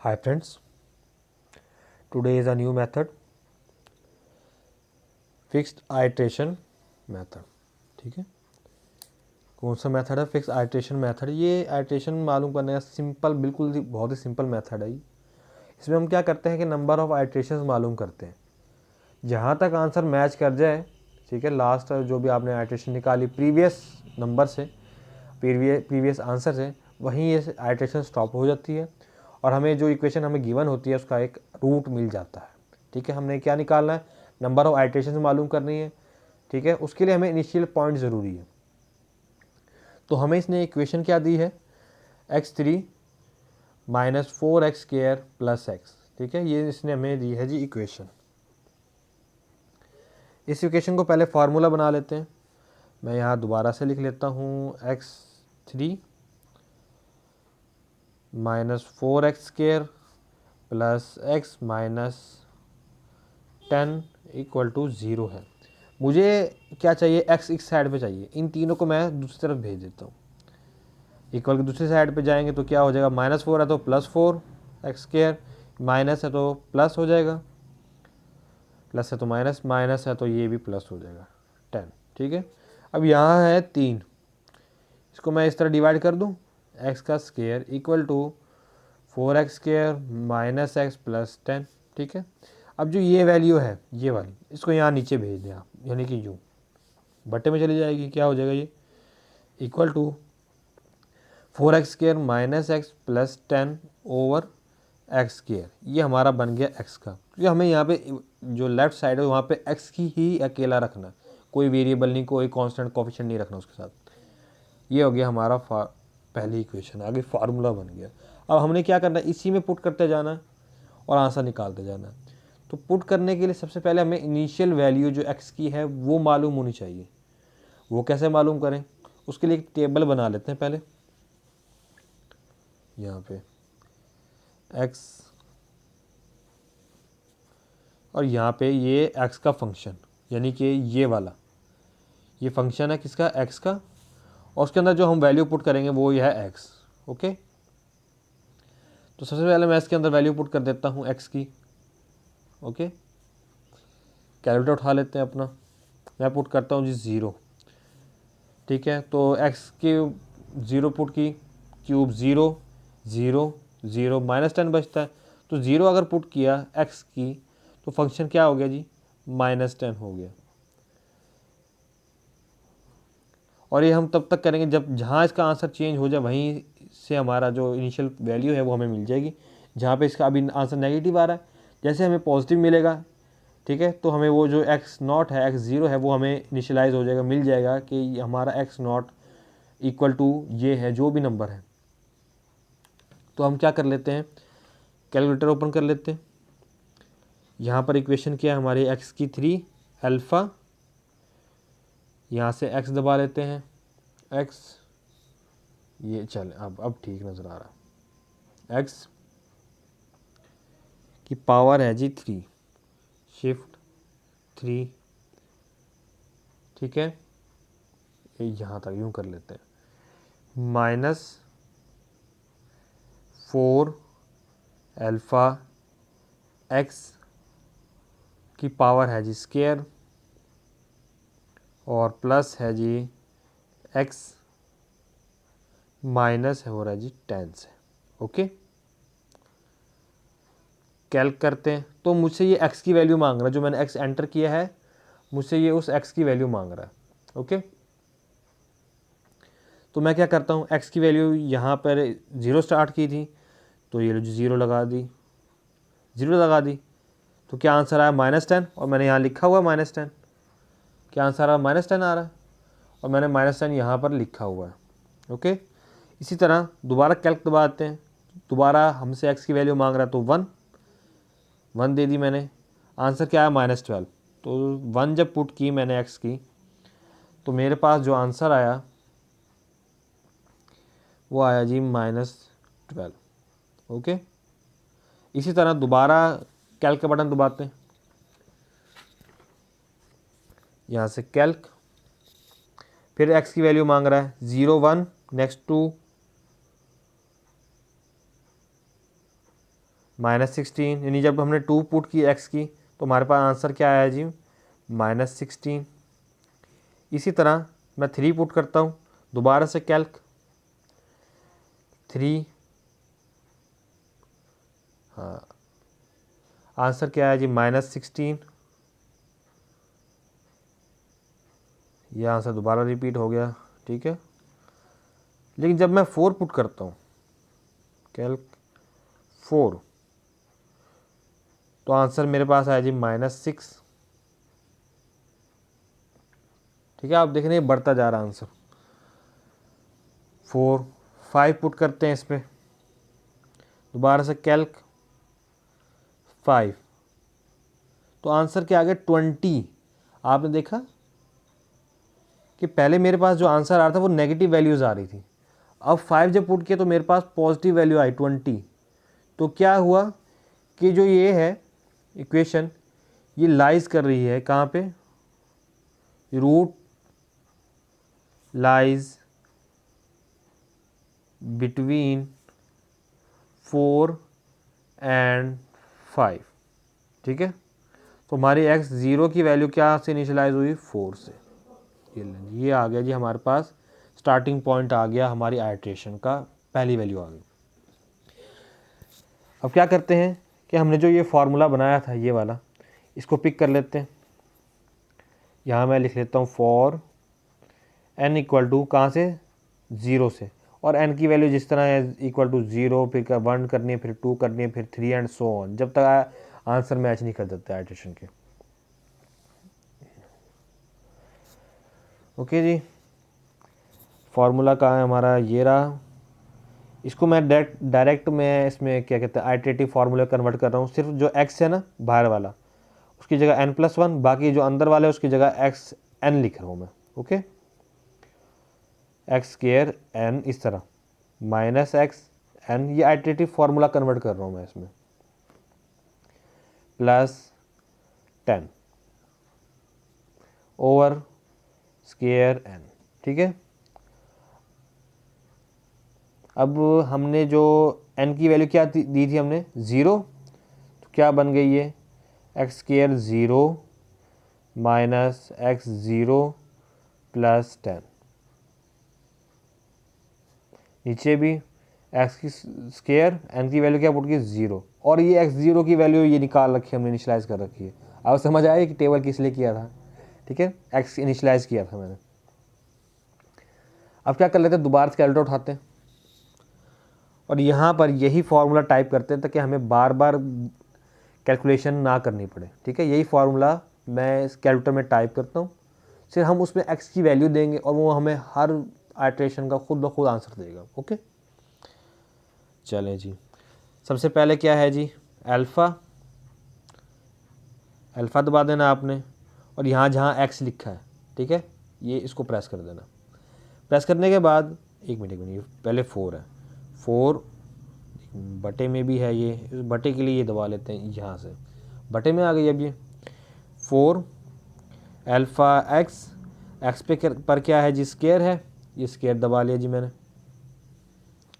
Hi friends, today is a new method, fixed iteration method. ठीक है, कौन सा मेथड है? Fix iteration method. ये आइट्रेशन मालूम करने का सिंपल, बिल्कुल बहुत ही सिंपल मेथड है। इसमें हम क्या करते हैं कि नंबर ऑफ आइट्रेशन मालूम करते हैं, जहाँ तक आंसर मैच कर जाए। ठीक है, लास्ट जो भी आपने आइट्रेशन निकाली प्रीवियस नंबर से, प्रीवियस आंसर से, वहीं ये आइट्रेशन स्टॉप हो जाती है और हमें जो इक्वेशन हमें गिवन होती है उसका एक रूट मिल जाता है। ठीक है, हमने क्या निकालना है? नंबर ऑफ आइट्रेशन मालूम करनी है। ठीक है, उसके लिए हमें इनिशियल पॉइंट ज़रूरी है। तो हमें इसने इक्वेशन क्या दी है? x3 minus 4x² plus x. ठीक है, ये इसने हमें दी है जी इक्वेशन। इस इक्वेशन को पहले फार्मूला बना लेते हैं। मैं यहाँ दोबारा से लिख लेता हूँ x3 minus 4x² plus x minus 10 equal to 0 है। मुझे क्या चाहिए? x इस साइड पे चाहिए। इन तीनों को मैं दूसरी तरफ भेज देता हूँ। इक्वल की दूसरी साइड पे जाएंगे तो क्या हो जाएगा? -4 है तो +4x², माइनस है तो प्लस हो जाएगा, प्लस है तो माइनस, माइनस है तो ये भी प्लस हो जाएगा 10। ठीक है, अब यहाँ है 3, इसको मैं इस तरह डिवाइड कर दूँ, x² equal to 4x² minus x plus 10। ठीक है, अब जो ये वैल्यू है ये वाली, इसको यहाँ नीचे भेज दें आप, यानी कि यूँ बट्टे में चली जाएगी। क्या हो जाएगा? ये equal to 4x² minus x plus 10 over x²। ये हमारा बन गया x का, क्योंकि हमें यहाँ पे जो लेफ्ट साइड है वहाँ पे x की ही अकेला रखना है, कोई वेरिएबल नहीं, कोई कांस्टेंट कोफिशिएंट नहीं रखना उसके साथ। ये हो गया हमारा पहली इक्वेशन। आगे फार्मूला बन गया। अब हमने क्या करना है? इसी में पुट करते जाना है और आंसर निकालते जाना है। तो पुट करने के लिए सबसे पहले हमें इनिशियल वैल्यू जो x की है वो मालूम होनी चाहिए। वो कैसे मालूम करें? उसके लिए एक टेबल बना लेते हैं पहले। यहाँ पे x और यहाँ पे ये x का फंक्शन, यानी कि ये वाला, ये फंक्शन है किसका? x का। और उसके अंदर जो हम वैल्यू पुट करेंगे वो ये है x। ओके, तो सबसे पहले मैं इसके अंदर वैल्यू पुट कर देता हूँ x की। ओके, कैलकुलेटर उठा लेते हैं अपना। मैं पुट करता हूँ जी 0। ठीक है, तो x की 0 पुट की, क्यूब 0 0 0 -10 बचता है। तो 0 अगर पुट किया x की तो फंक्शन क्या हो गया जी? -10 हो गया। और ये हम तब तक करेंगे जब जहाँ इसका आंसर चेंज हो जाए वहीं से हमारा जो इनिशियल वैल्यू है वो हमें मिल जाएगी। जहाँ पे इसका अभी आंसर नेगेटिव आ रहा है, जैसे हमें पॉजिटिव मिलेगा, ठीक है, तो हमें वो जो x0 है, x0 है, वो हमें इनिशियलाइज हो जाएगा, मिल जाएगा कि हमारा x0 इक्वल टू ये है जो भी नंबर है। तो हम क्या कर लेते हैं? कैलकुलेटर ओपन कर लेते हैं। यहाँ पर इक्वेशन क्या है हमारी? x3 अल्फ़ा, यहाँ से x दबा लेते हैं, x, ये चले अब ठीक नज़र आ रहा है। x की पावर है जी 3, शिफ्ट 3। ठीक है, यहाँ तक यूँ कर लेते हैं, -4 अल्फ़ा x की पावर है जी स्क्वायर और प्लस है जी x माइनस हो रहा है जी 10 से। ओके, कैल्क करते हैं। तो मुझसे ये x की वैल्यू मांग रहा है, जो मैंने x एंटर किया है मुझसे ये उस x की वैल्यू मांग रहा है। ओके, तो मैं क्या करता हूँ? x की वैल्यू यहाँ पर 0 स्टार्ट की थी, तो ये 0 लगा दी, 0 लगा दी, तो क्या आंसर आया? -10। और मैंने यहाँ लिखा हुआ है -10। क्या आंसर आ रहा है? -10 आ रहा है, और मैंने -10 यहाँ पर लिखा हुआ है। ओके, इसी तरह दोबारा कैल्क दबाते हैं। दोबारा हमसे x की वैल्यू मांग रहा है, तो 1 दे दी मैंने। आंसर क्या आया? -12। तो 1 जब पुट की मैंने x की, तो मेरे पास जो आंसर आया वो आया जी -12। ओके, इसी तरह दोबारा कैल्क का बटन दबाते हैं। यहाँ से कैल्क, फिर x की वैल्यू मांग रहा है 0 1, नेक्स्ट टू -16, यानी जब हमने 2 पुट की x की तो हमारे पास आंसर क्या आया जी, -16। इसी तरह मैं 3 पुट करता हूँ, दोबारा से कैल्क 3, हाँ आंसर क्या आया जी, -16। ये आंसर दोबारा रिपीट हो गया, ठीक है। लेकिन जब मैं 4 पुट करता हूँ, कैल्क 4, तो आंसर मेरे पास आया जी -6, ठीक है। आप देख रहे हैं बढ़ता जा रहा आंसर। 4, 5 पुट करते हैं इस पर, दोबारा से कैल्क 5, तो आंसर क्या आ गया, 20। आपने देखा कि पहले मेरे पास जो आंसर आ रहा था वो नेगेटिव वैल्यूज़ आ रही थी, अब 5 जब पुट किया तो मेरे पास पॉजिटिव वैल्यू आई 20। तो क्या हुआ कि जो ये है इक्वेशन, ये लाइज कर रही है कहाँ पे, रूट लाइज बिटवीन 4 एंड 5, ठीक है। तो हमारी x 0 की वैल्यू क्या से इनिशियलाइज हुई, 4 से। ये आ गया जी हमारे पास स्टार्टिंग पॉइंट आ गया हमारी आइट्रेशन का, पहली वैल्यू आ गई। अब क्या करते हैं कि हमने जो ये फार्मूला बनाया था ये वाला, इसको पिक कर लेते हैं। यहाँ मैं लिख लेता हूँ फॉर n इक्वल टू कहाँ से, 0 से, और n की वैल्यू जिस तरह है इक्वल टू 0, फिर 1 करनी है, फिर 2 करनी है, फिर 3 एंड सो ऑन, जब तक आंसर मैच नहीं कर देते आइट्रेशन के। ओके जी, फार्मूला कहाँ है हमारा, ये रहा। इसको मैं डायरेक्ट मैं इसमें क्या कहते हैं आइट्रेटिव फार्मूला कन्वर्ट कर रहा हूँ। सिर्फ जो x है ना बाहर वाला, उसकी जगह n+1, बाकी जो अंदर वाले उसकी जगह xn लिख रहा हूँ मैं। ओके, x² n इस तरह -xn, ये आइट्रेटिव फार्मूला कन्वर्ट कर रहा हूँ मैं इसमें, +10 ओवर स्क्वायर n, ठीक है। अब हमने जो n की वैल्यू क्या दी थी हमने, 0, तो क्या बन गई ये, x² 0 -x0 +10, नीचे भी x की स्क्वायर, n की वैल्यू क्या पुट की, 0, और ये x0 की वैल्यू ये निकाल रखी है हमने, इनिशलाइज कर रखी है। अब समझ आया कि टेबल किस लिए किया था, ठीक है, x इनिशलाइज किया था मैंने। अब क्या कर लेते हैं, दोबारा से कैलकुलेटर उठाते हैं और यहाँ पर यही फार्मूला टाइप करते हैं ताकि हमें बार बार कैलकुलेशन ना करनी पड़े, ठीक है। यही फार्मूला मैं इस कैलकुलेटर में टाइप करता हूँ, फिर हम उसमें x की वैल्यू देंगे और वो हमें हर आइट्रेशन का खुद ब खुद आंसर देगा। ओके, चलें जी, सबसे पहले क्या है जी, अल्फ़ा दबा देना आपने, और यहाँ जहाँ x लिखा है, ठीक है, ये इसको प्रेस कर देना। प्रेस करने के बाद एक मिनट पहले 4 है, 4 बटे में भी है, ये इस बटे के लिए ये दबा लेते हैं, यहाँ से बटे में आ गई। अब ये 4 अल्फ़ा x पे पर क्या है जी, स्क्वायर है, ये स्क्वायर दबा लिया जी मैंने।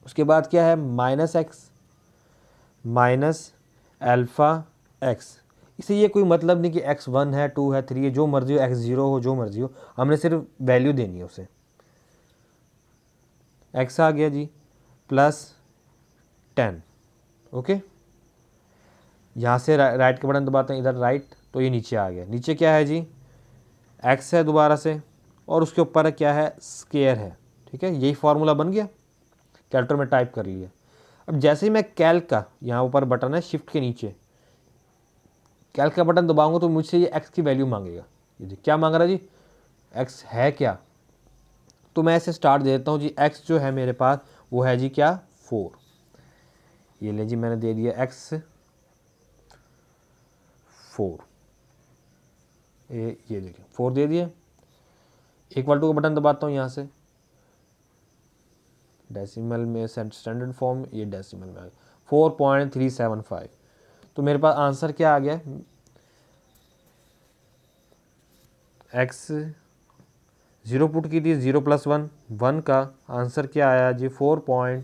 उसके बाद क्या है, -x अल्फ़ा x, इसे ये कोई मतलब नहीं कि x1 है, 2 है, 3 है, जो मर्जी हो, x0 हो, जो मर्जी हो, हमने सिर्फ वैल्यू देनी है उसे। x आ गया जी +10। ओके, यहाँ से राइट के बटन दबाते हैं, इधर राइट, तो ये नीचे आ गया। नीचे क्या है जी, x है दोबारा से, और उसके ऊपर क्या है, स्क्वायर है, ठीक है। यही फार्मूला बन गया, कैलकुलेटर में टाइप कर लिया। अब जैसे ही मैं कैल्क का, यहाँ ऊपर बटन है शिफ्ट के नीचे, कैल्क का बटन दबाऊंगा तो मुझसे ये x की वैल्यू मांगेगा। ये जी क्या मांग रहा है जी, x है क्या, तो मैं ऐसे स्टार्ट दे देता हूँ जी। x जो है मेरे पास वो है जी क्या, 4, ये ले जी मैंने दे दिया x 4, ये देखिए 4 दे दिया। इक्वल टू का बटन दबाता हूँ यहाँ से, डेसिमल में स्टैंडर्ड फॉर्म, ये डेसिमल में आ गया 4.375। तो मेरे पास आंसर क्या आ गया, x 0 पुट की थी, 0 + 1 1 का आंसर क्या आया जी, 4.375।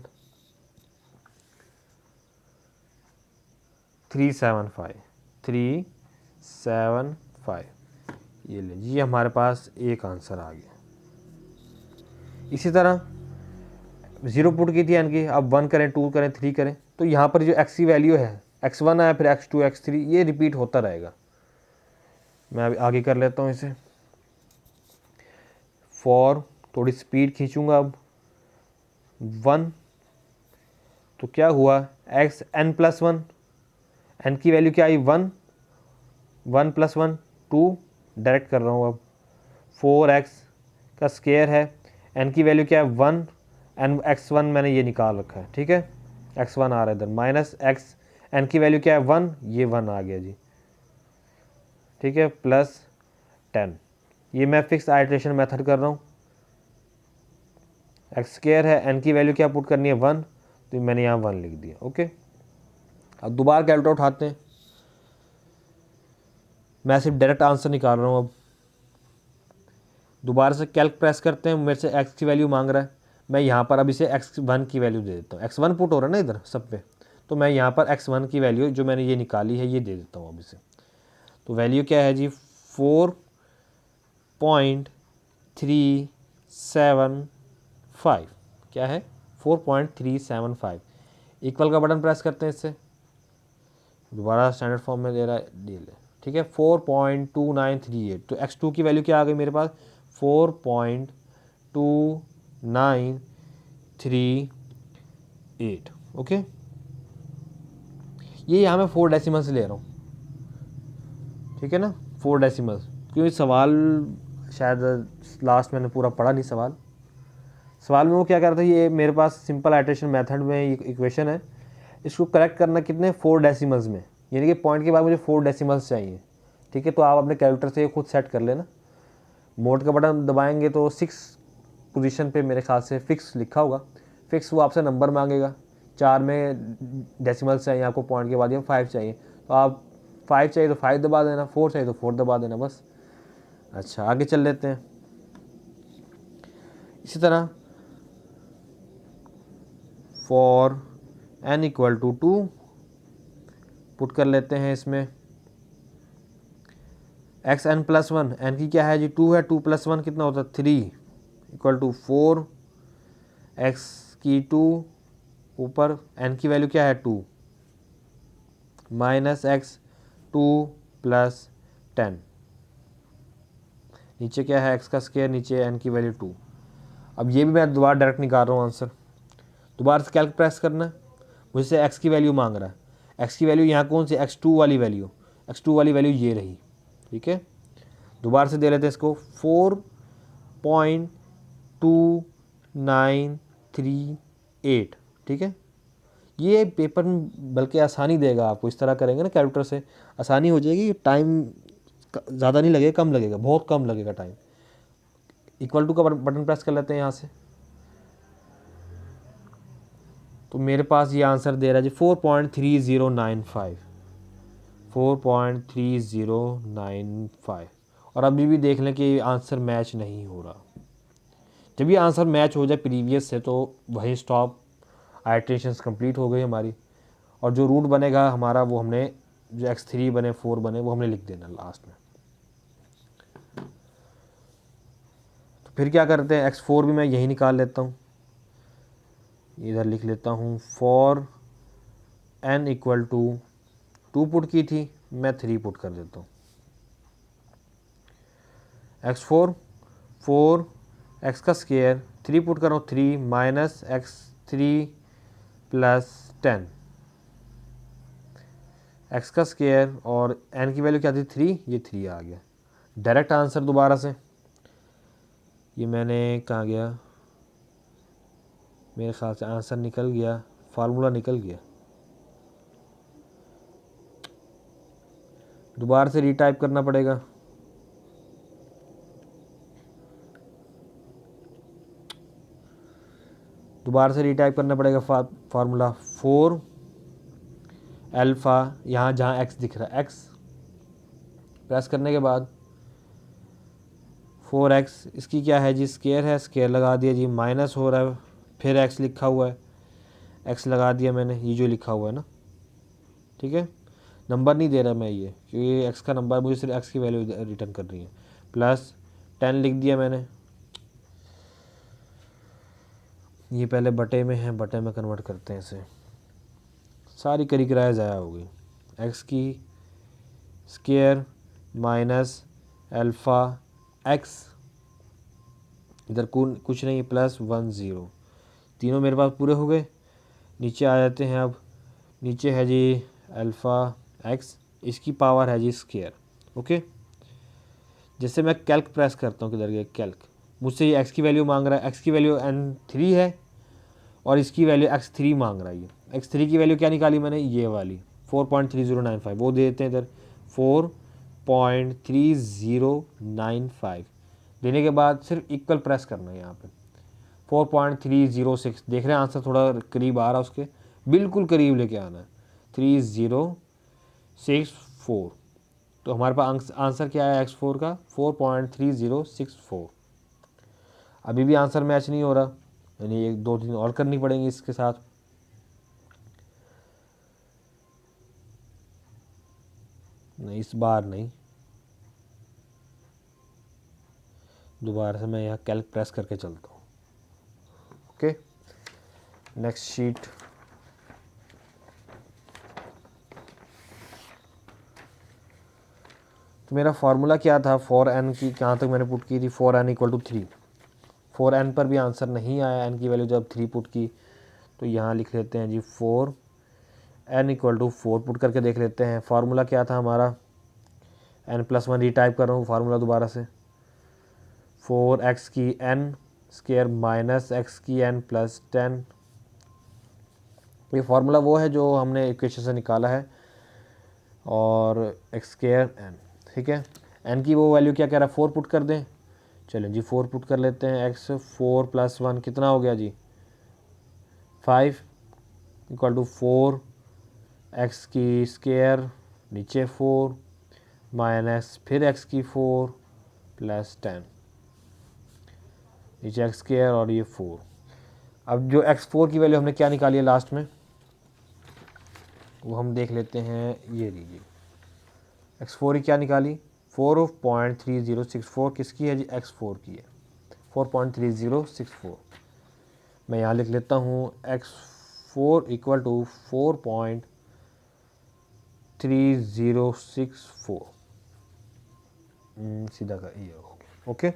375 ये ले जी, हमारे पास एक आंसर आ गया। इसी तरह 0 पुट की थी एन की, अब 1 करें, 2 करें, 3 करें, तो यहाँ पर जो एक्स की वैल्यू है x1 है, फिर x2, x3, ये रिपीट होता रहेगा। मैं अभी आगे कर लेता हूँ इसे। फॉर, थोड़ी स्पीड खींचूंगा अब, 1, तो क्या हुआ, एक्स n प्लस 1, एन की वैल्यू क्या आई 1, 1 प्लस 1 2, डायरेक्ट कर रहा हूँ अब, 4x का स्क्वायर है, एन की वैल्यू क्या है 1, एन x1 मैंने ये निकाल रखा है, ठीक है, x1 आ रहा है इधर, माइनस x, एन की वैल्यू क्या है 1, ये 1 आ गया जी, ठीक है, प्लस 10, ये मैं फिक्स आइट्रेशन मेथड कर रहा हूँ, एक्स स्क्वायर है, एन की वैल्यू क्या पुट करनी है 1, तो मैंने यहाँ 1 लिख दिया। ओके, अब दोबारा कैलकुलेटर उठाते हैं, मैं सिर्फ डायरेक्ट आंसर निकाल रहा हूँ। अब दोबारा से कैल्क प्रेस करते हैं, मेरे से एक्स की वैल्यू मांग रहा है, मैं यहाँ पर अब इसे x1 की वैल्यू दे देता हूँ, x1 पुट हो रहा है ना इधर सब पे, तो मैं यहाँ पर x1 की वैल्यू जो मैंने ये निकाली है ये दे देता हूँ अब इसे। तो वैल्यू क्या है जी, 4.375, क्या है 4.375, इक्वल का बटन प्रेस करते हैं इससे, दोबारा स्टैंडर्ड फॉर्म में दे रहा है डील, ठीक है, 4.2938, तो x2 की वैल्यू क्या आ गई मेरे पास 4.2938। ओके, ये यहाँ मैं 4 डेसिमल से ले रहा हूँ, ठीक है ना, 4 डेसिमल, क्योंकि सवाल शायद लास्ट मैंने पूरा पढ़ा नहीं, सवाल में वो क्या कर रहा था, ये मेरे पास सिंपल आइट्रेशन मेथड में इक्वेशन है, इसको करेक्ट करना कितने 4 डेसिमल्स में, यानी कि पॉइंट के बाद मुझे 4 डेसिमल्स चाहिए, ठीक है, तो आप अपने कैलकुलेटर से खुद सेट कर लेना, मोड का बटन दबाएंगे तो 6 पोजीशन पे मेरे ख्याल से फिक्स लिखा होगा, फिक्स वो आपसे नंबर मांगेगा, 4 में डेसिमल्स चाहिए आपको पॉइंट के बाद, या 5 चाहिए तो आप 5 चाहिए तो 5 दबा देना, 4 चाहिए तो 4 दबा देना बस। अच्छा, आगे चल लेते हैं। इसी तरह for n equal to 2 put कर लेते हैं इसमें, एक्स एन प्लस 1, एन की क्या है जी 2 है, 2 प्लस 1 कितना होता है 3, इक्वल टू 4, एक्स की 2 ऊपर, एन की वैल्यू क्या है 2, माइनस एक्स 2 प्लस 10, नीचे क्या है एक्स का स्क्वायर, नीचे एन की वैल्यू 2। अब ये भी मैं दोबारा डायरेक्ट निकाल रहा हूँ आंसर, दोबारा से कैल्क प्रेस करना है, मुझसे एक्स की वैल्यू मांग रहा है, एक्स की वैल्यू यहाँ कौन सी, x2 वाली वैल्यू, x2 वाली वैल्यू ये रही, ठीक है, दोबारा से दे लेते हैं इसको 4.2938, ठीक है, ये पेपर में बल्कि आसानी देगा आपको, इस तरह करेंगे ना कैलकुलेटर से आसानी हो जाएगी, टाइम ज़्यादा नहीं लगेगा, कम लगेगा, बहुत कम लगेगा टाइम। इक्वल टू का बटन प्रेस कर लेते हैं यहाँ से, तो मेरे पास ये आंसर दे रहा है जी 4.3095, 4.3095, और अभी भी देख लें कि आंसर मैच नहीं हो रहा। जब ये आंसर मैच हो जाए प्रीवियस से तो वही स्टॉप, आइट्रेशंस कंप्लीट हो गई हमारी, और जो रूट बनेगा हमारा वो हमने, जो x3 बने 4 बने वो हमने लिख देना लास्ट में। तो फिर क्या करते हैं, x4 भी मैं यही निकाल लेता हूँ, इधर लिख लेता हूँ, for n equal to 2 put की थी, मैं 3 पुट कर देता हूँ, x4 4, x का स्क्वायर 3 पुट कर रहा हूँ 3, माइनस x3 प्लस 10, x का स्क्वायर और n की वैल्यू क्या थी 3, ये 3 आ गया। डायरेक्ट आंसर दोबारा से, ये मैंने कहाँ गया, मेरे ख्याल से आंसर निकल गया, फार्मूला निकल गया, दोबारा से रीटाइप करना पड़ेगा, दोबारा से रीटाइप करना पड़ेगा फार्मूला 4 अल्फ़ा, यहाँ जहाँ x दिख रहा है x प्रेस करने के बाद 4x, इसकी क्या है जी स्क्वायर है, स्क्वायर लगा दिया जी, माइनस हो रहा है, फिर x लिखा हुआ है, x लगा दिया मैंने, ये जो लिखा हुआ है ना, ठीक है, नंबर नहीं दे रहा मैं ये, क्योंकि एक्स का नंबर मुझे सिर्फ एक्स की वैल्यू रिटर्न कर रही है। प्लस 10 लिख दिया मैंने, ये पहले बटे में है, बटे में कन्वर्ट करते हैं इसे, सारी करी किराया ज़ाया हो गई। एक्स की स्क्वायर माइनस अल्फ़ा एक्स, इधर कुछ नहीं, प्लस 1 0, तीनों मेरे पास पूरे हो गए। नीचे आ जाते हैं, अब नीचे है जी अल्फ़ा एक्स, इसकी पावर है जी स्क्वायर। ओके, जैसे मैं कैल्क प्रेस करता हूँ, किधर गया कैल्क, मुझसे ये एक्स की वैल्यू मांग रहा है, एक्स की वैल्यू n3 है और इसकी वैल्यू x3 मांग रहा है। ये x3 की वैल्यू क्या निकाली मैंने, ये वाली 4.3095, वो दे देते हैं इधर 4.3095। देने के बाद सिर्फ इक्वल प्रेस करना है यहाँ पे, 4.306, देख रहे हैं आंसर थोड़ा करीब आ रहा है, उसके बिल्कुल करीब लेके आना है, 3064। तो हमारे पास आंसर क्या है x4 का, 4.3064। अभी भी आंसर मैच नहीं हो रहा, यानी एक दो दिन और करनी पड़ेंगी इसके साथ। नहीं, इस बार नहीं, दोबारा से मैं यहाँ कैल्क प्रेस करके चलता हूँ। Okay, next sheet. तो मेरा फार्मूला क्या था, 4n की कहाँ तक मैंने पुट की थी, 4n = 3। 4n पर भी आंसर नहीं आया, n की वैल्यू जब 3 पुट की, तो यहाँ लिख लेते हैं जी 4n = 4 पुट करके देख लेते हैं। फार्मूला क्या था हमारा, n+1 रीटाइप कर रहा हूँ फार्मूला दोबारा से, 4x की n स्क्वायर माइनस x की n प्लस 10। ये फार्मूला वो है जो हमने इक्वेशन से निकाला है, और एक्स स्क्वायर n, ठीक है। n की वो वैल्यू क्या कह रहा है, 4 पुट कर दें, चलें जी 4 पुट कर लेते हैं। x 4 + 1 कितना हो गया जी, 5 = 4, x की स्क्वायर नीचे 4 माइनस फिर x की 4 प्लस 10, नीचे x स्क्वायर और ये 4। अब जो x4 की वैल्यू हमने क्या निकाली है लास्ट में, वो हम देख लेते हैं, ये लीजिए x4 की क्या निकाली, 4.3064 किसकी है जी, x4 की है, 4.3064। मैं यहाँ लिख लेता हूँ x4 = 4.3064, सीधा का ये हो गया। ओके,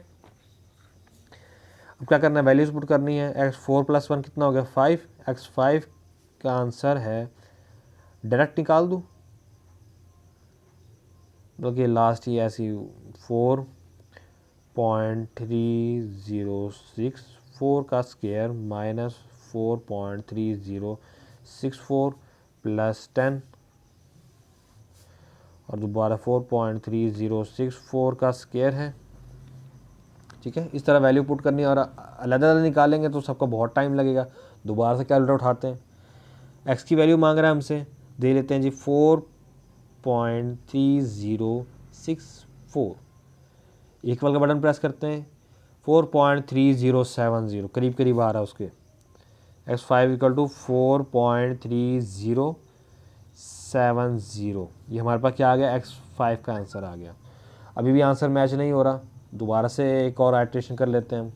अब क्या करना है, वैल्यूज पुट करनी है। x4 + 1 कितना हो गया, 5, x5 का आंसर है, डायरेक्ट निकाल दूँ, बल्कि लास्ट ही ऐसी 4.3064 का स्क्वायर माइनस 4.3064 प्लस 10, और दोबारा 4.3064 का स्क्वायर है, ठीक है। इस तरह वैल्यू पुट करनी है, और अलग अलग निकालेंगे तो सबका बहुत टाइम लगेगा। दोबारा से कैलकुलेटर उठाते हैं, एक्स की वैल्यू मांग रहा है हमसे, दे लेते हैं जी 4.3064, इक्वल का बटन प्रेस करते हैं, 4.3070 करीब करीब आ रहा है उसके। x5 = 4.3070, ये हमारे पास क्या आ गया, x5 का आंसर आ गया। अभी भी आंसर मैच नहीं हो रहा, दोबारा से एक और आइट्रेशन कर लेते हैं हम,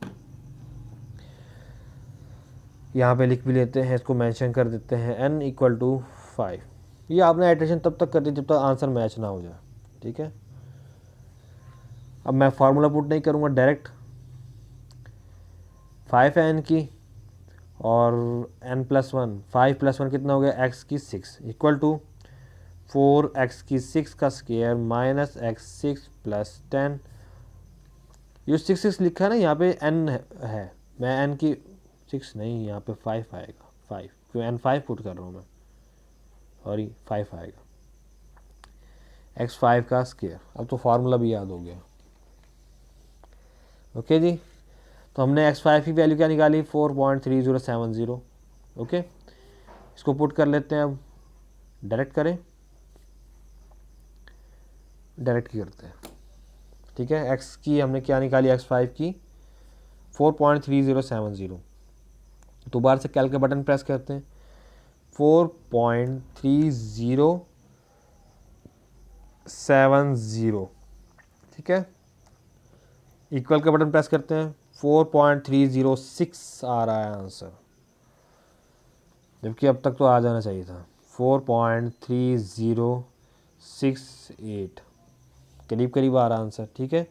यहाँ पे लिख भी लेते हैं, इसको मेंशन कर देते हैं n = 5। ये आपने आइट्रेशन तब तक करनी जब तक आंसर मैच ना हो जाए, ठीक है। अब मैं फार्मूला पुट नहीं करूँगा, डायरेक्ट 5 है n की, और n+1, 5 + 1 कितना हो गया, x की 6 = 4x की 6 का स्क्वायर माइनस x6 प्लस 10। ये 6 लिखा है ना, यहाँ पे n है, मैं n की 6 नहीं, यहाँ पे 5 आएगा, 5 क्यों n5 पुट कर रहा हूँ मैं, सॉरी 5 आएगा, x5 का स्क्वायर। अब तो फार्मूला भी याद हो गया। ओके जी, तो हमने x5 की वैल्यू क्या निकाली, 4.3070। ओके, इसको पुट कर लेते हैं, अब डायरेक्ट करें, डायरेक्ट की करते हैं, ठीक है। x की हमने क्या निकाली, x5 की 4.3070, दोबारा से कैलकुलेटर बटन प्रेस करते हैं, 4.30 70, ठीक है। इक्वल का बटन प्रेस करते हैं, 4.306 आ रहा है आंसर, जबकि अब तक तो आ जाना चाहिए था 4.3068, करीब करीब आ रहा आंसर, ठीक है।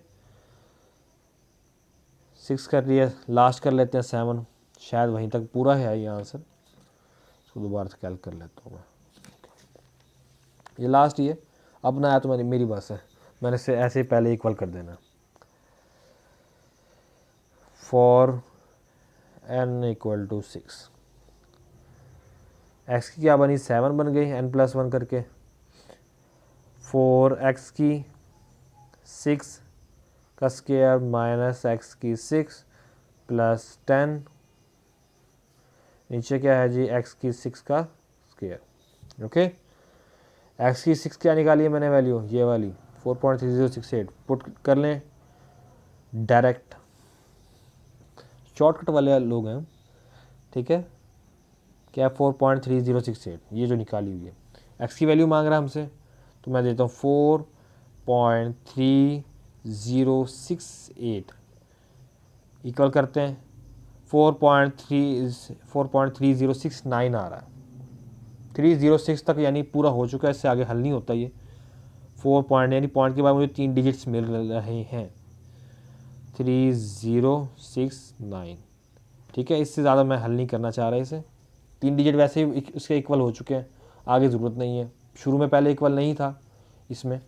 6 कर लिया, लास्ट कर लेते हैं 7, शायद वहीं तक पूरा है ये आंसर, इसको दोबारा से कैलकुलेट कर लेता हूँ मैं। ये लास्ट ही है, अब ना आया तो मेरी बस है, मैंने से ऐसे ही पहले इक्वल कर देना। For n equal to 6, x की क्या बनी 7 बन गई n+1 करके, 4x की 6 का स्क्वायर माइनस x की 6 प्लस 10, नीचे क्या है जी x की 6 का स्क्वायर, ओके। x की 6 क्या निकाली है मैंने वैल्यू, ये वाली 4.3068 पुट कर लें डायरेक्ट, शॉर्टकट वाले लोग हैं, ठीक है। क्या 4.3068 ये जो निकाली हुई है, x की वैल्यू मांग रहा है हमसे, तो मैं देता हूँ 4.3068 इक्वल करते हैं 4.3069 आ रहा है, 306 तक यानी पूरा हो चुका है, इससे आगे हल नहीं होता ये 4 पॉइंट, यानी पॉइंट के बाद मुझे 3 डिजिट्स मिल रहे हैं 3069, ठीक है। इससे ज़्यादा मैं हल नहीं करना चाह रहा इसे, 3 डिजिट वैसे ही इसके इक्वल हो चुके हैं, आगे ज़रूरत नहीं है, शुरू में पहले इक्वल नहीं था इसमें,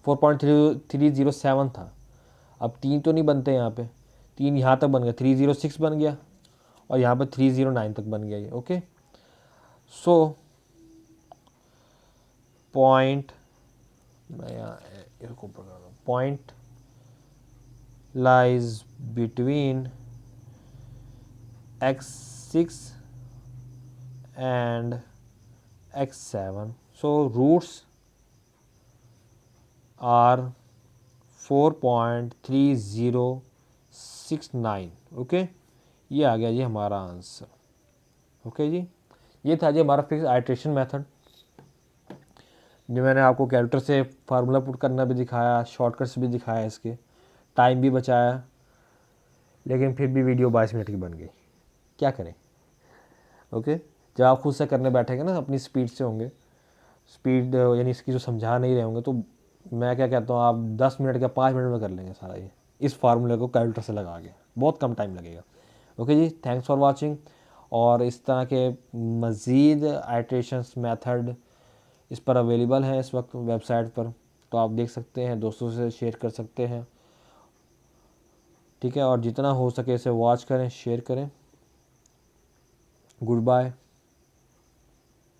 4.307 था, अब 3 तो नहीं बनते यहाँ पे, 3 यहाँ तक बन गया, 306 बन गया और यहाँ पे 309 तक बन गया ये, ओके। सो पॉइंट, मैं यहाँ इसको पकड़ा दूँ, point lies between x6 and x7, so roots are 4.3069, okay. ये आ गया जी हमारा आंसर, ओके जी। ये था जी हमारा फिक्स आइट्रेशन मेथड, जो मैंने आपको कैलकुलेटर से फार्मूला पुट करना भी दिखाया, शॉर्टकट्स भी दिखाया, इसके टाइम भी बचाया, लेकिन फिर भी वीडियो 22 मिनट की बन गई, क्या करें, ओके। जब आप खुद से करने बैठेंगे ना, अपनी स्पीड से होंगे, स्पीड यानी इसकी जो समझा नहीं रहे होंगे, तो मैं क्या कहता हूँ, आप 10 मिनट या 5 मिनट में कर लेंगे सारा ये, इस फार्मूले को कैलकुलेटर से लगा के, बहुत कम टाइम लगेगा, ओके जी। थैंक्स फॉर वाचिंग, और इस तरह के मज़ीद आइट्रेशंस मेथड इस पर अवेलेबल हैं इस वक्त वेबसाइट पर, तो आप देख सकते हैं, दोस्तों से शेयर कर सकते हैं, ठीक है। और जितना हो सके इसे वॉच करें, शेयर करें। Good bye.